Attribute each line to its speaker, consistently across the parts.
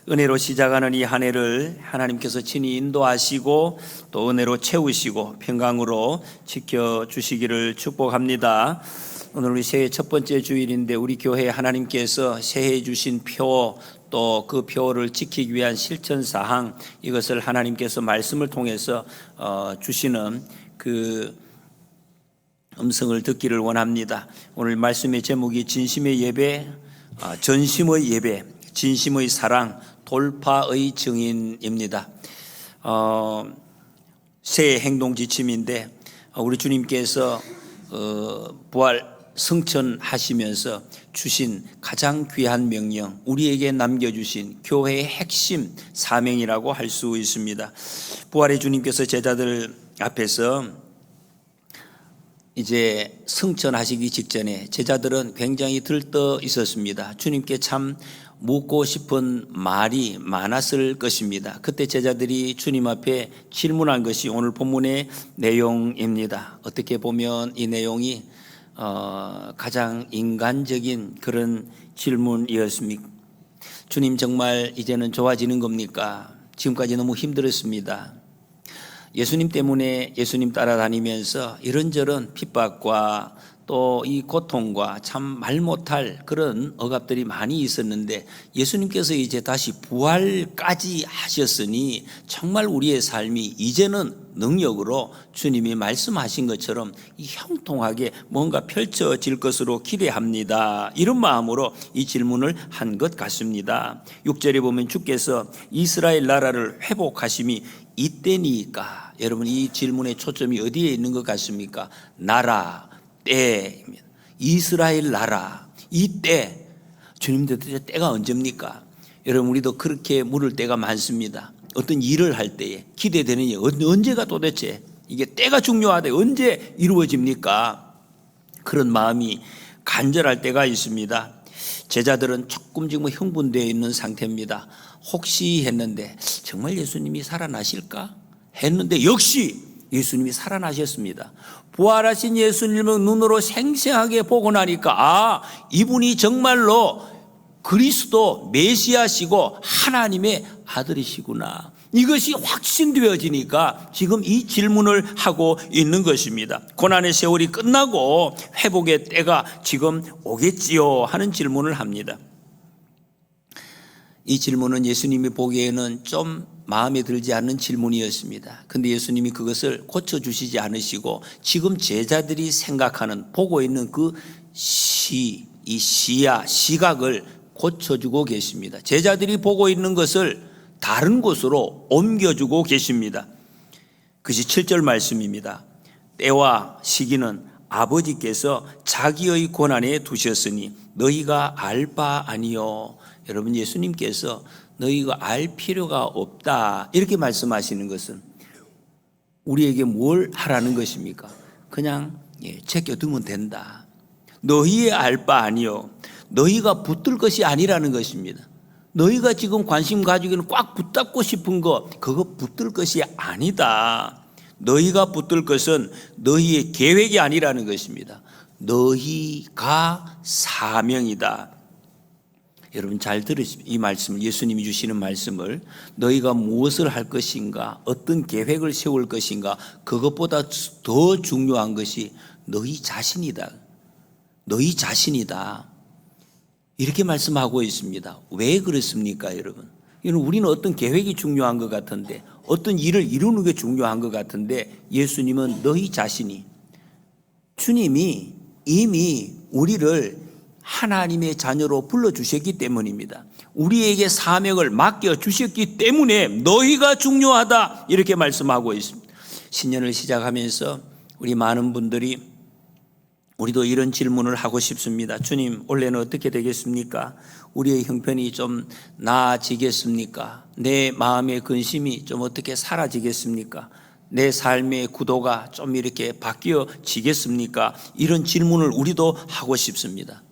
Speaker 1: 은혜로 시작하는 이 한 해를 하나님께서 친히 인도하시고 또 은혜로 채우시고 평강으로 지켜주시기를 축복합니다. 오늘 우리 새해 첫 번째 주일인데 우리 교회 하나님께서 새해 주신 표 또 그 표를 지키기 위한 실천사항, 이것을 하나님께서 말씀을 통해서 주시는 그 음성을 듣기를 원합니다. 오늘 말씀의 제목이 진심의 예배, 전심의 예배, 진심의 사랑, 돌파의 증인입니다. 새해 행동 지침인데 우리 주님께서 부활 승천하시면서 주신 가장 귀한 명령, 우리에게 남겨주신 교회의 핵심 사명이라고 할 수 있습니다. 부활의 주님께서 제자들 앞에서 이제 승천하시기 직전에 제자들은 굉장히 들떠 있었습니다. 주님께 참 묻고 싶은 말이 많았을 것입니다. 그때 제자들이 주님 앞에 질문한 것이 오늘 본문의 내용입니다. 어떻게 보면 이 내용이 가장 인간적인 그런 질문이었습니다. 주님, 정말 이제는 좋아지는 겁니까? 지금까지 너무 힘들었습니다. 예수님 때문에 예수님 따라다니면서 이런저런 핍박과 또 이 고통과 참 말 못할 그런 억압들이 많이 있었는데 예수님께서 이제 다시 부활까지 하셨으니 정말 우리의 삶이 이제는 능력으로 주님이 말씀하신 것처럼 이 형통하게 뭔가 펼쳐질 것으로 기대합니다. 이런 마음으로 이 질문을 한 것 같습니다. 6절에 보면 주께서 이스라엘 나라를 회복하심이 이때니까. 여러분, 이 질문의 초점이 어디에 있는 것 같습니까? 나라, 때입니다. 이스라엘 나라, 이 때. 주님들 때가 언제입니까? 여러분, 우리도 그렇게 물을 때가 많습니다. 어떤 일을 할 때에 기대되는 일, 언제가 도대체 이게 때가 중요하다, 언제 이루어집니까? 그런 마음이 간절할 때가 있습니다. 제자들은 조금 지금 흥분되어 있는 상태입니다. 혹시 했는데 정말 예수님이 살아나실까? 했는데 역시 예수님이 살아나셨습니다. 부활하신 예수님을 눈으로 생생하게 보고 나니까 이분이 정말로 그리스도 메시아시고 하나님의 아들이시구나, 이것이 확신되어지니까 지금 이 질문을 하고 있는 것입니다. 고난의 세월이 끝나고 회복의 때가 지금 오겠지요 하는 질문을 합니다. 이 질문은 예수님이 보기에는 좀 마음에 들지 않는 질문이었습니다. 그런데 예수님이 그것을 고쳐주시지 않으시고 지금 제자들이 생각하는, 보고 있는 그 이 시각을 고쳐주고 계십니다. 제자들이 보고 있는 것을 다른 곳으로 옮겨주고 계십니다. 그것이 7절 말씀입니다. 때와 시기는 아버지께서 자기의 권한에 두셨으니 너희가 알 바 아니요. 여러분, 예수님께서 너희가 알 필요가 없다 이렇게 말씀하시는 것은 우리에게 뭘 하라는 것입니까? 그냥 제껴두면 된다. 너희의 알 바 아니요. 너희가 붙들 것이 아니라는 것입니다. 너희가 지금 관심 가지고 있는 꽉 붙잡고 싶은 거, 그거 붙들 것이 아니다. 너희가 붙들 것은 너희의 계획이 아니라는 것입니다. 너희가 사명이다. 여러분, 잘 들으십시오. 이 말씀을, 예수님이 주시는 말씀을, 너희가 무엇을 할 것인가, 어떤 계획을 세울 것인가, 그것보다 더 중요한 것이 너희 자신이다. 너희 자신이다. 이렇게 말씀하고 있습니다. 왜 그렇습니까, 여러분? 우리는 어떤 계획이 중요한 것 같은데, 어떤 일을 이루는 게 중요한 것 같은데, 예수님은 너희 자신이, 주님이 이미 우리를 하나님의 자녀로 불러주셨기 때문입니다. 우리에게 사명을 맡겨주셨기 때문에 너희가 중요하다 이렇게 말씀하고 있습니다. 신년을 시작하면서 우리 많은 분들이 우리도 이런 질문을 하고 싶습니다. 주님, 올해는 어떻게 되겠습니까? 우리의 형편이 좀 나아지겠습니까? 내 마음의 근심이 좀 어떻게 사라지겠습니까? 내 삶의 구도가 좀 이렇게 바뀌어지겠습니까? 이런 질문을 우리도 하고 싶습니다.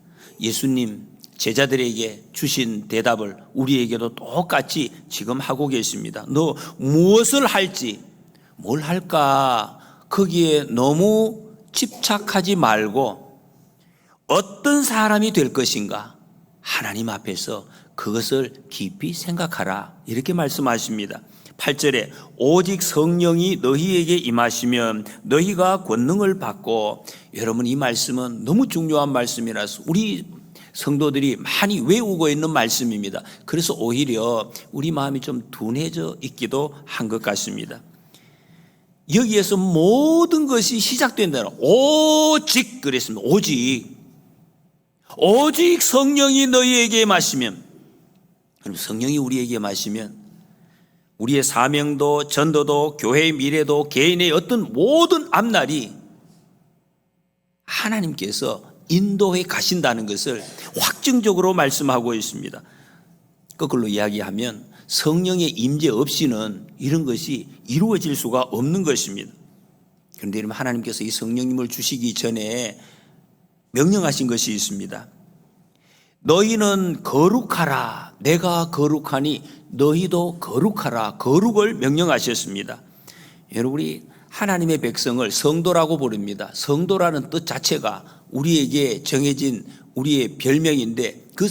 Speaker 1: 예수님, 제자들에게 주신 대답을 우리에게도 똑같이 지금 하고 계십니다. 너 무엇을 할지, 뭘 할까, 거기에 너무 집착하지 말고 어떤 사람이 될 것인가, 하나님 앞에서 그것을 깊이 생각하라 이렇게 말씀하십니다. 8절에 오직 성령이 너희에게 임하시면 너희가 권능을 받고, 여러분 이 말씀은 너무 중요한 말씀이라서 우리 성도들이 많이 외우고 있는 말씀입니다. 그래서 오히려 우리 마음이 좀 둔해져 있기도 한 것 같습니다. 여기에서 모든 것이 시작된다는, 오직 그랬습니다. 오직 성령이 너희에게 마시면, 그럼 성령이 우리에게 마시면 우리의 사명도 전도도 교회의 미래도 개인의 어떤 모든 앞날이 하나님께서 인도해 가신다는 것을 확증적으로 말씀하고 있습니다. 거꾸로 이야기하면 성령의 임재 없이는 이런 것이 이루어질 수가 없는 것입니다. 그런데 여러분, 하나님께서 이 성령님을 주시기 전에 명령하신 것이 있습니다. 너희는 거룩하라. 내가 거룩하니 너희도 거룩하라. 거룩을 명령하셨습니다. 여러분이 하나님의 백성을 성도라고 부릅니다. 성도라는 뜻 자체가 우리에게 정해진 우리의 별명인데 그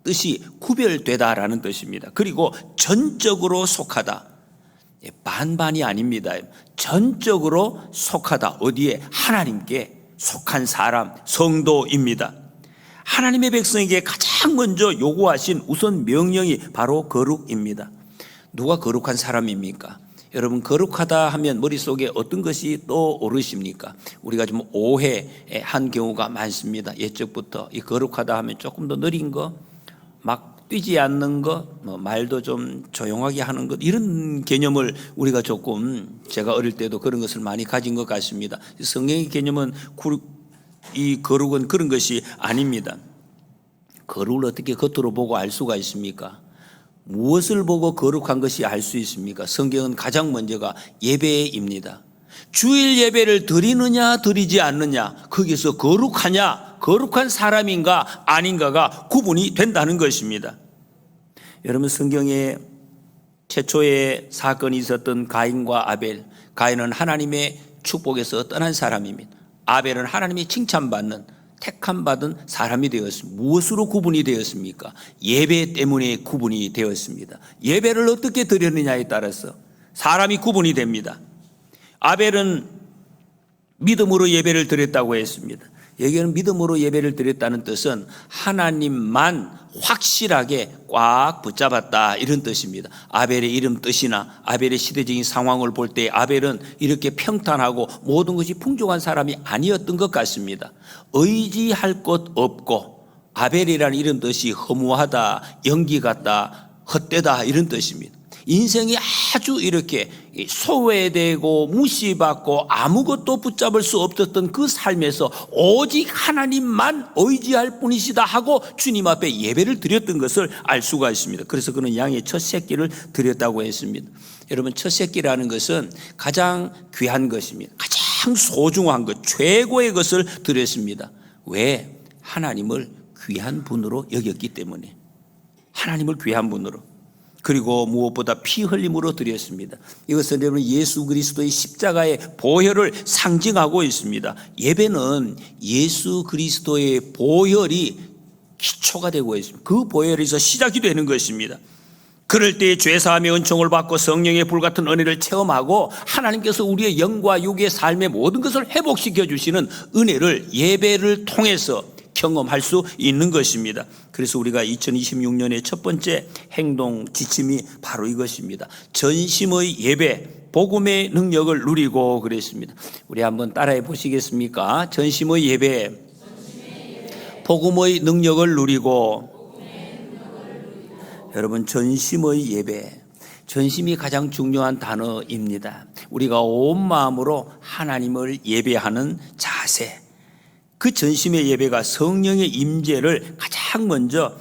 Speaker 1: 뜻이 구별되다라는 뜻입니다. 그리고 전적으로 속하다. 반반이 아닙니다. 전적으로 속하다. 어디에? 하나님께 속한 사람, 성도입니다. 하나님의 백성에게 가장 먼저 요구하신 우선 명령이 바로 거룩입니다. 누가 거룩한 사람입니까? 여러분, 거룩하다 하면 머릿속에 어떤 것이 떠오르십니까? 우리가 좀 오해한 경우가 많습니다. 옛적부터 이 거룩하다 하면 조금 더 느린 거, 막 뛰지 않는 거, 말도 좀 조용하게 하는 것, 이런 개념을 우리가 조금, 제가 어릴 때도 그런 것을 많이 가진 것 같습니다. 성경의 개념은 이 거룩은 그런 것이 아닙니다. 거룩을 어떻게 겉으로 보고 알 수가 있습니까? 무엇을 보고 거룩한 것이 알 수 있습니까? 성경은 가장 먼저가 예배입니다. 주일 예배를 드리느냐 드리지 않느냐, 거기서 거룩하냐 거룩한 사람인가 아닌가가 구분이 된다는 것입니다. 여러분, 성경에 최초의 사건이 있었던 가인과 아벨, 가인은 하나님의 축복에서 떠난 사람입니다. 아벨은 하나님의 칭찬받는 택함받은 사람이 되었습니다. 무엇으로 구분이 되었습니까? 예배 때문에 구분이 되었습니다. 예배를 어떻게 드렸느냐에 따라서 사람이 구분이 됩니다. 아벨은 믿음으로 예배를 드렸다고 했습니다. 여기는 믿음으로 예배를 드렸다는 뜻은 하나님만 확실하게 꽉 붙잡았다, 이런 뜻입니다. 아벨의 이름 뜻이나 아벨의 시대적인 상황을 볼 때 아벨은 이렇게 평탄하고 모든 것이 풍족한 사람이 아니었던 것 같습니다. 의지할 것 없고, 아벨이라는 이런 뜻이 허무하다, 연기 같다, 헛되다, 이런 뜻입니다. 인생이 아주 이렇게 소외되고 무시받고 아무것도 붙잡을 수 없었던 그 삶에서 오직 하나님만 의지할 뿐이시다 하고 주님 앞에 예배를 드렸던 것을 알 수가 있습니다. 그래서 그는 양의 첫 새끼를 드렸다고 했습니다. 여러분, 첫 새끼라는 것은 가장 귀한 것입니다. 가장 소중한 것, 최고의 것을 드렸습니다. 왜? 하나님을 귀한 분으로 여겼기 때문에. 하나님을 귀한 분으로. 그리고 무엇보다 피 흘림으로 드렸습니다. 이것은 여러분 예수 그리스도의 십자가의 보혈을 상징하고 있습니다. 예배는 예수 그리스도의 보혈이 기초가 되고 있습니다. 그 보혈에서 시작이 되는 것입니다. 그럴 때 죄사함의 은총을 받고 성령의 불같은 은혜를 체험하고 하나님께서 우리의 영과 육의 삶의 모든 것을 회복시켜 주시는 은혜를 예배를 통해서 경험할 수 있는 것입니다. 그래서 우리가 2026년의 첫 번째 행동 지침이 바로 이것입니다. 전심의 예배, 복음의 능력을 누리고 그랬습니다. 우리 한번 따라해 보시겠습니까? 전심의 예배, 복음의 능력을 누리고. 여러분, 전심의 예배, 전심이 가장 중요한 단어입니다. 우리가 온 마음으로 하나님을 예배하는 자세, 그 전심의 예배가 성령의 임재를 가장 먼저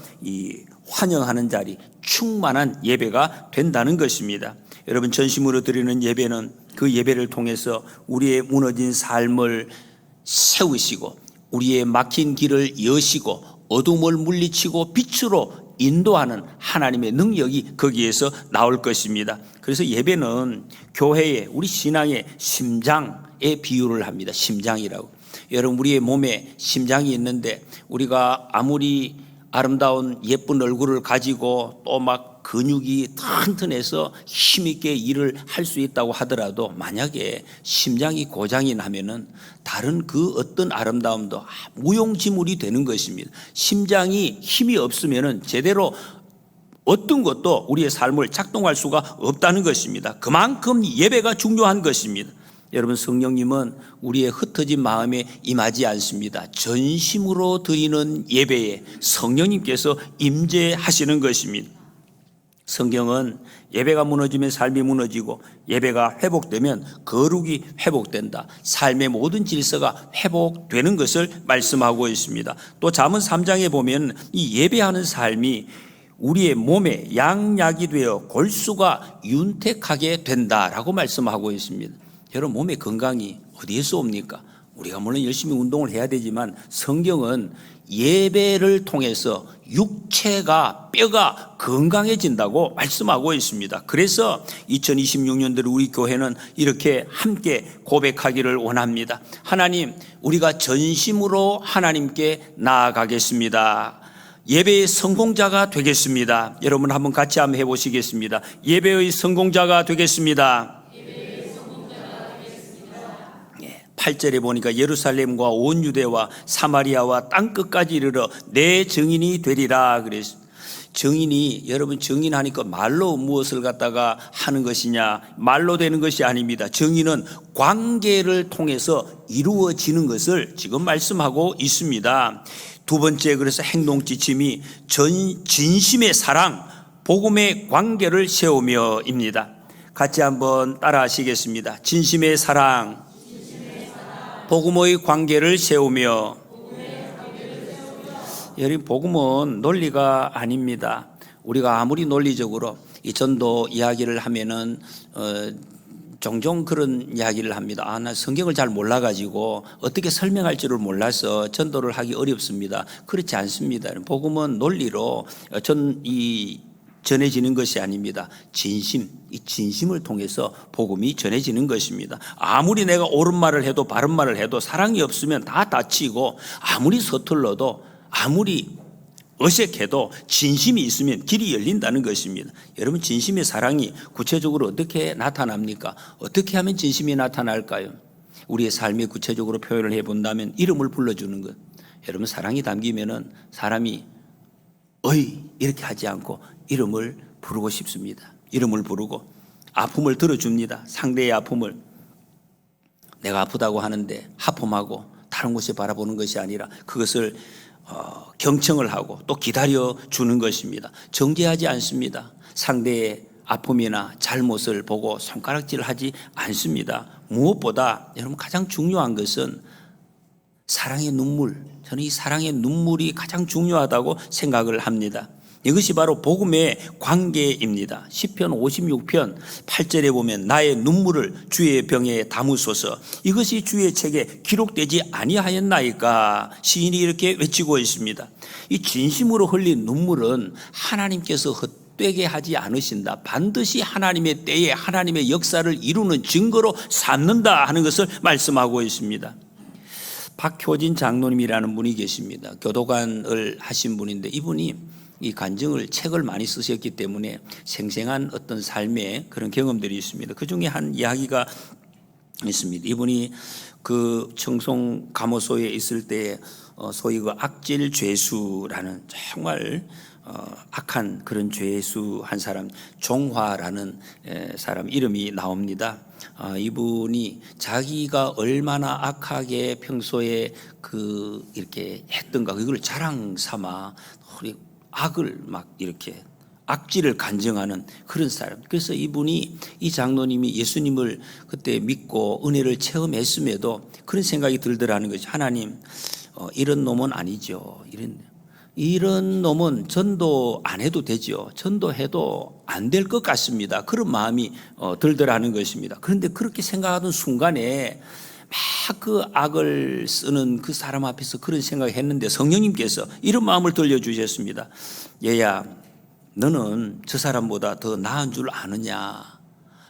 Speaker 1: 환영하는 자리, 충만한 예배가 된다는 것입니다. 여러분, 전심으로 드리는 예배는 그 예배를 통해서 우리의 무너진 삶을 세우시고 우리의 막힌 길을 여시고 어둠을 물리치고 빛으로 인도하는 하나님의 능력이 거기에서 나올 것입니다. 그래서 예배는 교회의, 우리 신앙의 심장에 비유를 합니다. 심장이라고. 여러분, 우리의 몸에 심장이 있는데 우리가 아무리 아름다운 예쁜 얼굴을 가지고 또 막 근육이 튼튼해서 힘있게 일을 할 수 있다고 하더라도 만약에 심장이 고장이 나면은 다른 그 어떤 아름다움도 무용지물이 되는 것입니다. 심장이 힘이 없으면은 제대로 어떤 것도 우리의 삶을 작동할 수가 없다는 것입니다. 그만큼 예배가 중요한 것입니다. 여러분, 성령님은 우리의 흩어진 마음에 임하지 않습니다. 전심으로 드리는 예배에 성령님께서 임재하시는 것입니다. 성경은 예배가 무너지면 삶이 무너지고 예배가 회복되면 거룩이 회복된다. 삶의 모든 질서가 회복되는 것을 말씀하고 있습니다. 또 잠언 3장에 보면 이 예배하는 삶이 우리의 몸에 양약이 되어 골수가 윤택하게 된다라고 말씀하고 있습니다. 여러분, 몸의 건강이 어디에서 옵니까? 우리가 물론 열심히 운동을 해야 되지만 성경은 예배를 통해서 육체가, 뼈가 건강해진다고 말씀하고 있습니다. 그래서 2026년도에 우리 교회는 이렇게 함께 고백하기를 원합니다. 하나님, 우리가 전심으로 하나님께 나아가겠습니다. 예배의 성공자가 되겠습니다. 여러분 한번 같이 한번 해보시겠습니다. 예배의 성공자가 되겠습니다. 8절에 보니까 예루살렘과 온 유대와 사마리아와 땅끝까지 이르러 내 증인이 되리라 그랬습니다. 증인이, 여러분 증인하니까 말로 무엇을 갖다가 하는 것이냐, 말로 되는 것이 아닙니다. 증인은 관계를 통해서 이루어지는 것을 지금 말씀하고 있습니다. 두 번째, 그래서 행동 지침이 진심의 사랑, 복음의 관계를 세우며입니다. 같이 한번 따라 하시겠습니다. 진심의 사랑, 복음의 관계를 세우며. 여러분, 복음은 논리가 아닙니다. 우리가 아무리 논리적으로 이 전도 이야기를 하면은 종종 그런 이야기를 합니다. 나 성경을 잘 몰라가지고 어떻게 설명할 줄을 몰라서 전도를 하기 어렵습니다. 그렇지 않습니다. 복음은 논리로 전해지는 것이 아닙니다. 진심, 이 진심을 통해서 복음이 전해지는 것입니다. 아무리 내가 옳은 말을 해도 바른 말을 해도 사랑이 없으면 다 다치고, 아무리 서툴러도, 아무리 어색해도 진심이 있으면 길이 열린다는 것입니다. 여러분, 진심의 사랑이 구체적으로 어떻게 나타납니까? 어떻게 하면 진심이 나타날까요? 우리의 삶에 구체적으로 표현을 해본다면 이름을 불러주는 것. 여러분, 사랑이 담기면은 사람이 어이 이렇게 하지 않고 이름을 부르고 싶습니다. 이름을 부르고 아픔을 들어줍니다. 상대의 아픔을. 내가 아프다고 하는데 하품하고 다른 곳에 바라보는 것이 아니라 그것을 경청을 하고 또 기다려주는 것입니다. 정죄하지 않습니다. 상대의 아픔이나 잘못을 보고 손가락질을 하지 않습니다. 무엇보다 여러분 가장 중요한 것은 사랑의 눈물, 저는 이 사랑의 눈물이 가장 중요하다고 생각을 합니다. 이것이 바로 복음의 관계입니다. 시편 56편 8절에 보면 나의 눈물을 주의 병에 담으소서, 이것이 주의 책에 기록되지 아니하였나이까, 시인이 이렇게 외치고 있습니다. 이 진심으로 흘린 눈물은 하나님께서 헛되게 하지 않으신다, 반드시 하나님의 때에 하나님의 역사를 이루는 증거로 삼는다 하는 것을 말씀하고 있습니다. 박효진 장로님이라는 분이 계십니다. 교도관을 하신 분인데 이분이 이 간증을 책을 많이 쓰셨기 때문에 생생한 어떤 삶의 그런 경험들이 있습니다. 그 중에 한 이야기가 있습니다. 이분이 그 청송 감호소에 있을 때 소위 그 악질 죄수라는 정말 악한 그런 죄수 한 사람, 종화라는 사람 이름이 나옵니다. 이분이 자기가 얼마나 악하게 평소에 이렇게 했던가 그걸 자랑 삼아 악을 막 이렇게 악질을 간증하는 그런 사람. 그래서 이분이, 이 장로님이 예수님을 그때 믿고 은혜를 체험했음에도 그런 생각이 들더라는 거죠. 하나님, 이런 놈은 아니죠. 이런 놈은 전도 안 해도 되죠. 전도해도 안 될 것 같습니다. 그런 마음이 들더라는 것입니다. 그런데 그렇게 생각하던 순간에 막 그 악을 쓰는 그 사람 앞에서 그런 생각을 했는데 성령님께서 이런 마음을 들려주셨습니다. 얘야, 너는 저 사람보다 더 나은 줄 아느냐.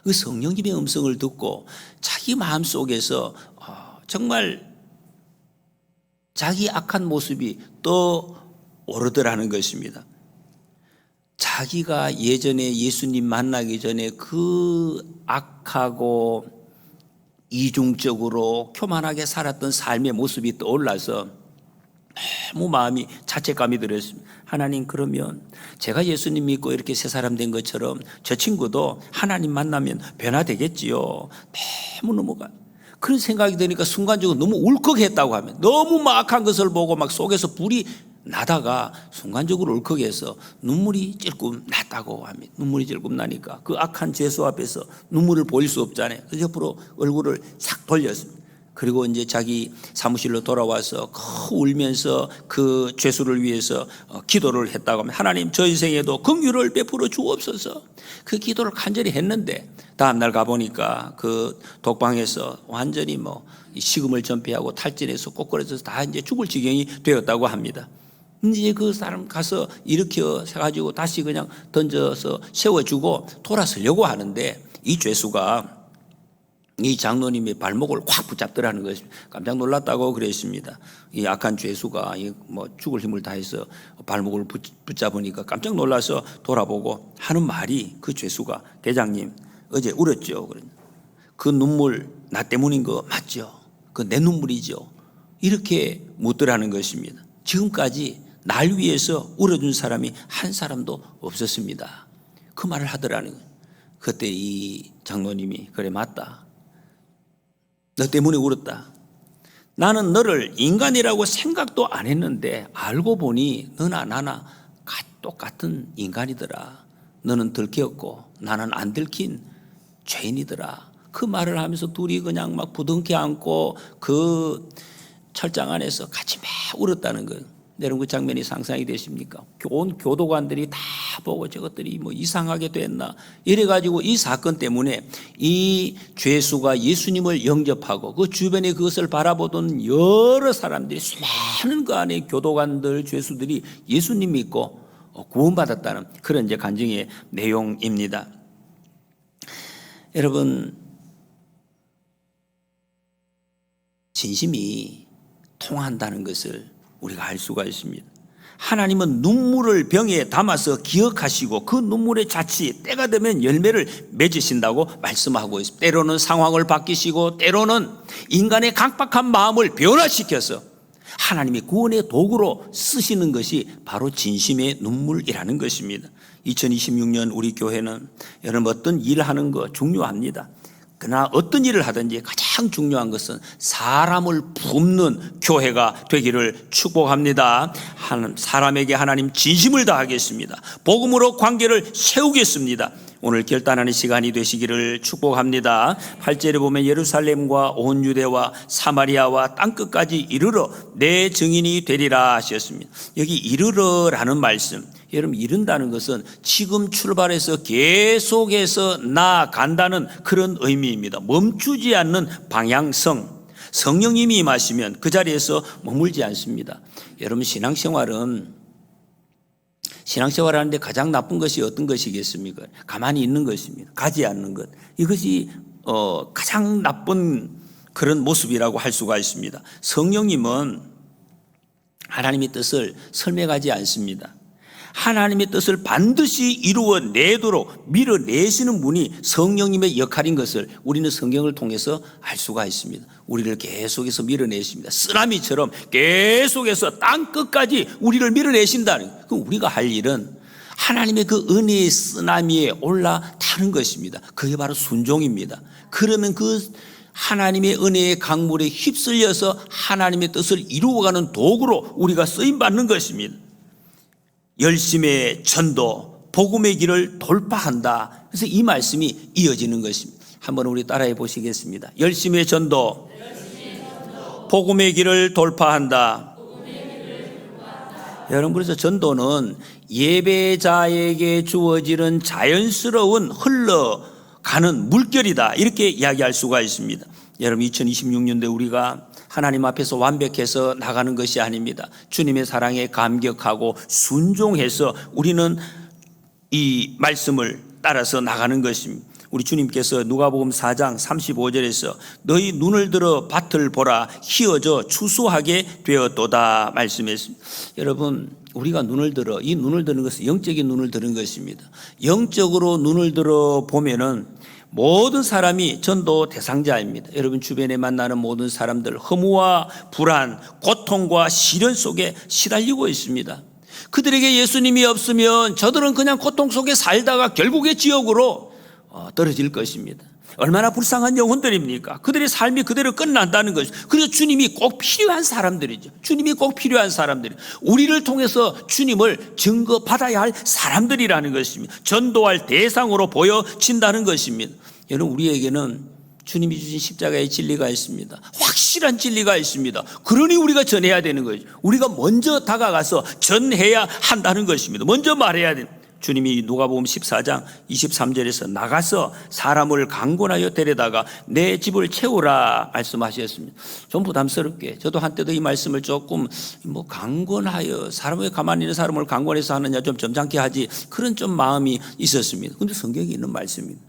Speaker 1: 그 성령님의 음성을 듣고 자기 마음속에서 정말 자기 악한 모습이 또 오르더라는 것입니다. 자기가 예전에 예수님 만나기 전에 그 악하고 이중적으로 교만하게 살았던 삶의 모습이 떠올라서 너무 마음이 자책감이 들었습니다. 하나님, 그러면 제가 예수님 믿고 이렇게 새 사람 된 것처럼 저 친구도 하나님 만나면 변화되겠지요. 너무너무가 그런 생각이 드니까 순간적으로 너무 울컥했다고 하면, 너무 막 악한 것을 보고 막 속에서 불이 나다가 순간적으로 울컥해서 눈물이 찔끔 났다고 합니다. 눈물이 찔끔 나니까 그 악한 죄수 앞에서 눈물을 보일 수 없잖아요. 그래서 옆으로 얼굴을 싹 돌렸습니다. 그리고 이제 자기 사무실로 돌아와서 울면서 그 죄수를 위해서 기도를 했다고 하면, 하나님, 저 인생에도 긍휼을 베풀어 주옵소서. 그 기도를 간절히 했는데 다음날 가보니까 그 독방에서 완전히 식음을 전폐하고 탈진해서 꼬꾸라져서 다 이제 죽을 지경이 되었다고 합니다. 이제 그 사람 가서 일으켜 세가지고 다시 그냥 던져서 세워주고 돌아서려고 하는데, 이 죄수가 이 장로님의 발목을 확 붙잡더라는 것입니다. 깜짝 놀랐다고 그랬습니다. 이 악한 죄수가 죽을 힘을 다해서 발목을 붙잡으니까 깜짝 놀라서 돌아보고 하는 말이, 그 죄수가, 대장님, 어제 울었죠. 그 눈물 나 때문인 거 맞죠? 그 내 눈물이죠. 이렇게 묻더라는 것입니다. 지금까지 날 위해서 울어준 사람이 한 사람도 없었습니다. 그 말을 하더라는 거예요. 그때 이 장로님이, 그래 맞다, 너 때문에 울었다. 나는 너를 인간이라고 생각도 안 했는데 알고 보니 너나 나나 똑같은 인간이더라. 너는 들켰고 나는 안 들킨 죄인이더라. 그 말을 하면서 둘이 그냥 막 부둥켜 안고 그 철장 안에서 같이 막 울었다는 거예요. 여러분, 그 장면이 상상이 되십니까? 온 교도관들이 다 보고 저것들이 이상하게 됐나 이래가지고 이 사건 때문에 이 죄수가 예수님을 영접하고 그 주변에 그것을 바라보던 여러 사람들이, 수많은 그 안에 교도관들, 죄수들이 예수님 믿고 구원받았다는 그런 이제 간증의 내용입니다. 여러분, 진심이 통한다는 것을 우리가 알 수가 있습니다. 하나님은 눈물을 병에 담아서 기억하시고 그 눈물의 자치, 때가 되면 열매를 맺으신다고 말씀하고 있습니다. 때로는 상황을 바뀌시고 때로는 인간의 각박한 마음을 변화시켜서 하나님이 구원의 도구로 쓰시는 것이 바로 진심의 눈물이라는 것입니다. 2026년 우리 교회는 여러분, 어떤 일을 하는 거 중요합니다. 그러나 어떤 일을 하든지 가장 중요한 것은 사람을 붓는 교회가 되기를 축복합니다. 사람에게 하나님 진심을 다하겠습니다. 복음으로 관계를 세우겠습니다. 오늘 결단하는 시간이 되시기를 축복합니다. 8절에 보면 예루살렘과 온 유대와 사마리아와 땅끝까지 이르러 내 증인이 되리라 하셨습니다. 여기 이르러라는 말씀, 여러분, 이른다는 것은 지금 출발해서 계속해서 나아간다는 그런 의미입니다. 멈추지 않는 방향성. 성령님이 임하시면 그 자리에서 머물지 않습니다. 여러분, 신앙생활을 하는데 가장 나쁜 것이 어떤 것이겠습니까? 가만히 있는 것입니다. 가지 않는 것. 이것이 가장 나쁜 그런 모습이라고 할 수가 있습니다. 성령님은 하나님의 뜻을 설명하지 않습니다. 하나님의 뜻을 반드시 이루어내도록 밀어내시는 분이 성령님의 역할인 것을 우리는 성경을 통해서 알 수가 있습니다. 우리를 계속해서 밀어내십니다. 쓰나미처럼 계속해서 땅끝까지 우리를 밀어내신다는, 그럼 우리가 할 일은 하나님의 그 은혜의 쓰나미에 올라타는 것입니다. 그게 바로 순종입니다. 그러면 그 하나님의 은혜의 강물에 휩쓸려서 하나님의 뜻을 이루어가는 도구로 우리가 쓰임받는 것입니다. 열심의 전도, 복음의 길을 돌파한다. 그래서 이 말씀이 이어지는 것입니다. 한번 우리 따라해 보시겠습니다. 열심의 전도, 복음의 길을 돌파한다. 여러분, 그래서 전도는 예배자에게 주어지는 자연스러운 흘러가는 물결이다, 이렇게 이야기할 수가 있습니다. 여러분, 2026년도에 우리가 하나님 앞에서 완벽해서 나가는 것이 아닙니다. 주님의 사랑에 감격하고 순종해서 우리는 이 말씀을 따라서 나가는 것입니다. 우리 주님께서 누가복음 4장 35절에서 너희 눈을 들어 밭을 보라 희어져 추수하게 되었도다 말씀했습니다. 여러분, 우리가 눈을 들어, 이 눈을 드는 것은 영적인 눈을 드는 것입니다. 영적으로 눈을 들어 보면은 모든 사람이 전도 대상자입니다. 여러분 주변에 만나는 모든 사람들 허무와 불안, 고통과 시련 속에 시달리고 있습니다. 그들에게 예수님이 없으면 저들은 그냥 고통 속에 살다가 결국에 지옥으로 떨어질 것입니다. 얼마나 불쌍한 영혼들입니까? 그들의 삶이 그대로 끝난다는 것이죠. 그래서 주님이 꼭 필요한 사람들이죠. 주님이 꼭 필요한 사람들이, 우리를 통해서 주님을 증거받아야 할 사람들이라는 것입니다. 전도할 대상으로 보여진다는 것입니다. 여러분, 우리에게는 주님이 주신 십자가의 진리가 있습니다. 확실한 진리가 있습니다. 그러니 우리가 전해야 되는 거죠. 우리가 먼저 다가가서 전해야 한다는 것입니다. 먼저 말해야 됩니다. 주님이 누가복음 14장 23절에서 나가서 사람을 강권하여 데려다가 내 집을 채우라 말씀하셨습니다. 좀 부담스럽게 저도 한때도 이 말씀을 조금 강권하여, 사람을 가만히 있는 사람을 강권해서 하느냐 좀 점잖게 하지, 그런 좀 마음이 있었습니다. 그런데 성경에 있는 말씀입니다.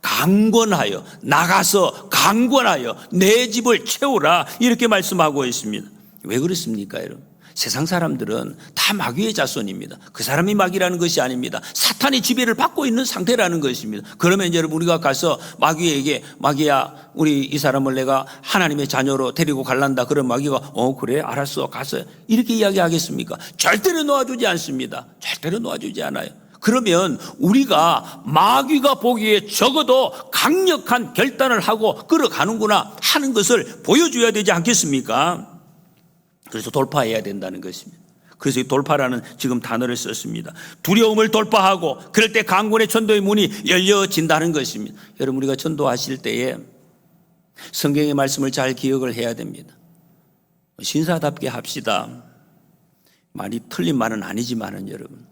Speaker 1: 강권하여, 나가서 강권하여 내 집을 채우라 이렇게 말씀하고 있습니다. 왜 그렇습니까 여러분? 세상 사람들은 다 마귀의 자손입니다. 그 사람이 마귀라는 것이 아닙니다. 사탄의 지배를 받고 있는 상태라는 것입니다. 그러면 여러분, 우리가 가서 마귀에게 마귀야, 우리 이 사람을 내가 하나님의 자녀로 데리고 갈란다. 그럼 마귀가 그래 알았어 가서 이렇게 이야기하겠습니까? 절대로 놓아주지 않습니다. 절대로 놓아주지 않아요. 그러면 우리가 마귀가 보기에 적어도 강력한 결단을 하고 끌어가는구나 하는 것을 보여줘야 되지 않겠습니까? 그래서 돌파해야 된다는 것입니다. 그래서 이 돌파라는 지금 단어를 썼습니다. 두려움을 돌파하고 그럴 때 강권의 전도의 문이 열려진다는 것입니다. 여러분, 우리가 전도하실 때에 성경의 말씀을 잘 기억을 해야 됩니다. 신사답게 합시다. 많이 틀린 말은 아니지만은 여러분,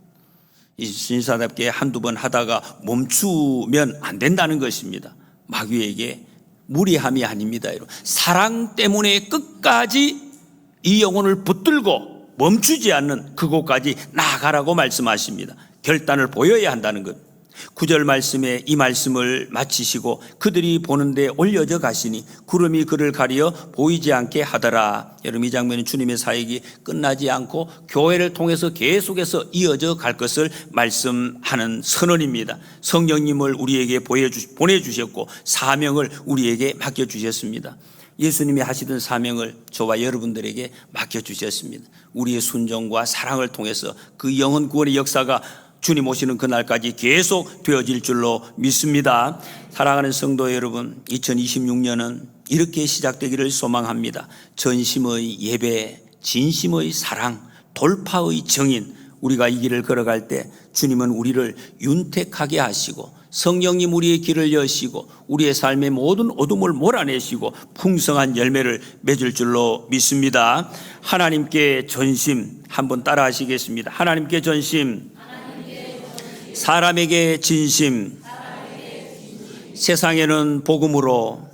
Speaker 1: 이 신사답게 한두 번 하다가 멈추면 안 된다는 것입니다. 마귀에게 무리함이 아닙니다. 여러분, 사랑 때문에 끝까지 이 영혼을 붙들고 멈추지 않는 그곳까지 나아가라고 말씀하십니다. 결단을 보여야 한다는 것. 9절 말씀에 이 말씀을 마치시고 그들이 보는데 올려져 가시니 구름이 그를 가리어 보이지 않게 하더라. 여러분, 이 장면은 주님의 사역이 끝나지 않고 교회를 통해서 계속해서 이어져 갈 것을 말씀하는 선언입니다. 성령님을 우리에게 보내주셨고 사명을 우리에게 맡겨주셨습니다. 예수님이 하시던 사명을 저와 여러분들에게 맡겨주셨습니다. 우리의 순종과 사랑을 통해서 그 영혼 구원의 역사가 주님 오시는 그날까지 계속 되어질 줄로 믿습니다. 사랑하는 성도 여러분, 2026년은 이렇게 시작되기를 소망합니다. 전심의 예배, 진심의 사랑, 돌파의 정인, 우리가 이 길을 걸어갈 때 주님은 우리를 윤택하게 하시고 성령님 우리의 길을 여시고 우리의 삶의 모든 어둠을 몰아내시고 풍성한 열매를 맺을 줄로 믿습니다. 하나님께 전심, 한번 따라 하시겠습니다. 하나님께 전심, 사람에게 진심, 세상에는 복음으로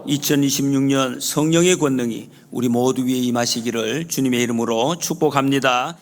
Speaker 1: 2026년 성령의 권능이 우리 모두 위에 임하시기를 주님의 이름으로 축복합니다.